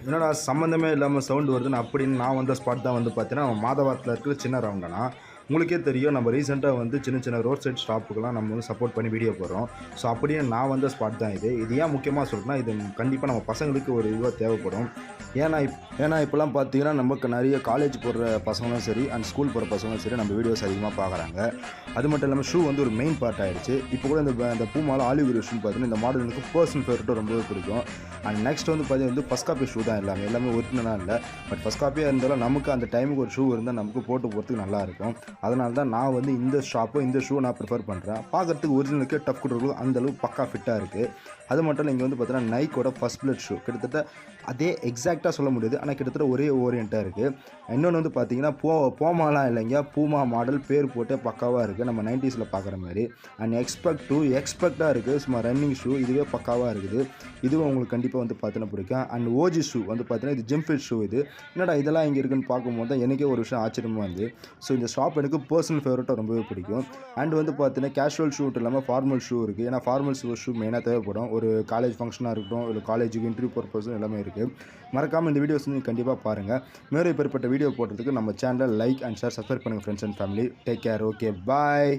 என்னடா சம்மந்தமே இல்லாமல் சவுண்டு வருதுன்னு அப்படின்னு நான் வந்த ஸ்பாட் தான் வந்து பார்த்தீங்கன்னா மாதவரத்தில் இருக்கிற சின்ன ரவுண்டனா. உங்களுக்கே தெரியும் நம்ம ரீசெண்டாக வந்து சின்ன சின்ன ரோட் சைட் ஸ்டாப்புக்கெல்லாம் நம்ம வந்து சப்போர்ட் பண்ணி வீடியோ போடுறோம். ஸோ அப்படியே நான் வந்த ஸ்பாட் தான் இது. இது ஏன் முக்கியமாக சொல்கிறேன்னா, இது கண்டிப்பாக நம்ம பசங்களுக்கு ஒரு இதுவாக தேவைப்படும். ஏன்னா இப்போலாம் பார்த்தீங்கன்னா நமக்கு நிறைய காலேஜ் போகிற பசங்களும் சரி அண்ட் ஸ்கூல் போகிற பசங்களும் சரி நம்ம வீடியோஸ் அதிகமாக பார்க்குறாங்க. அது மட்டும் இல்லாமல் ஷூ வந்து ஒரு மெயின் பார்ட் ஆகிடுச்சு. இப்போ கூட இந்த பூமால ஆலிவ் ஷூன்னு பார்த்தீங்கன்னா இந்த மாடல் எனக்கு பர்சனல் ஃபேவரட்டும் ரொம்பவே பிடிக்கும். அண்ட் நெக்ஸ்ட் வந்து பார்த்தீங்கன்னா ஃபர்ஸ்ட் காப்பி ஷூ தான் எல்லாமே ஒரிஜினலாக இல்லை. பட் ஃபர்ஸ்ட் காப்பியாக இருந்தாலும் நமக்கு அந்த டைமுக்கு ஒரு ஷூ இருந்தால் நமக்கு போட்டு போகிறதுக்கு நல்லாயிருக்கும். அதனால தான் நான் வந்து இந்த ஷூ நான் ப்ரிஃபர் பண்ணுறேன். பார்க்குறதுக்கு ஒரிஜினலுக்கு டஃப் கொடுக்கும் அந்தளவு பக்கா ஃபிட்டாக இருக்குது. அது மட்டும் இல்லை, இங்கே வந்து பார்த்தீங்கன்னா நைக்கோட ஃபர்ஸ்ட் பிளட் ஷூ கிட்டத்தட்ட அதே எக்ஸாக்டாக சொல்ல முடியாது, ஆனால் கிட்டத்தட்ட ஒரே ஓரியண்ட்டாக இருக்குது. இன்னொன்று வந்து பார்த்தீங்கன்னா போமாலாம் இல்லைங்க, பூமா மாடல் பேர் போட்டே பக்காவாக இருக்குது, நம்ம 90s பார்க்குற மாதிரி. அண்ட் எக்ஸ்பெக்டாக இருக்குது, சும்மா ரன்னிங் ஷூ இதுவே பக்காவாக இருக்குது. இதுவும் உங்களுக்கு கண்டிப்பாக வந்து பார்த்தீங்கன்னா பிடிக்கும். அண்ட் ஓஜி ஷூ வந்து பார்த்தீங்கன்னா இது ஜிம்ஃபிட் ஷூ. இது என்னடா இதெல்லாம் இங்கே இருக்குன்னு பார்க்கும்போது தான் எனக்கே ஒரு விஷயம் ஆச்சரியமாக வந்து. ஸோ இந்த ஷாப் எனக்கு பர்சனல் ஃபேவரட்டாக ரொம்பவே பிடிக்கும். அண்ட் வந்து பார்த்தீங்கன்னா கேஷுவல் ஷூ இல்லாமல் ஃபார்மல் ஷூ இருக்குது. ஏன்னா ஃபார்மல் ஷூ மெயினாக தேவைப்படும், ஒரு காலேஜ் ஃபங்க்ஷனாக இருக்கட்டும், இல்லை காலேஜுக்கு இன்டர்வியூ பர்பஸும் எல்லாமே இருக்குது. மறக்காமல் இந்த வீடியோஸ் வந்து கண்டிப்பாக பாருங்கள். மேலும் இப்பேற்பட்ட வீடியோ போடுறதுக்கு நம்ம சேனலை லைக் அண்ட் ஷேர், சப்ஸ்கிரைப் பண்ணுங்கள் friends and family. Take care. Okay, bye.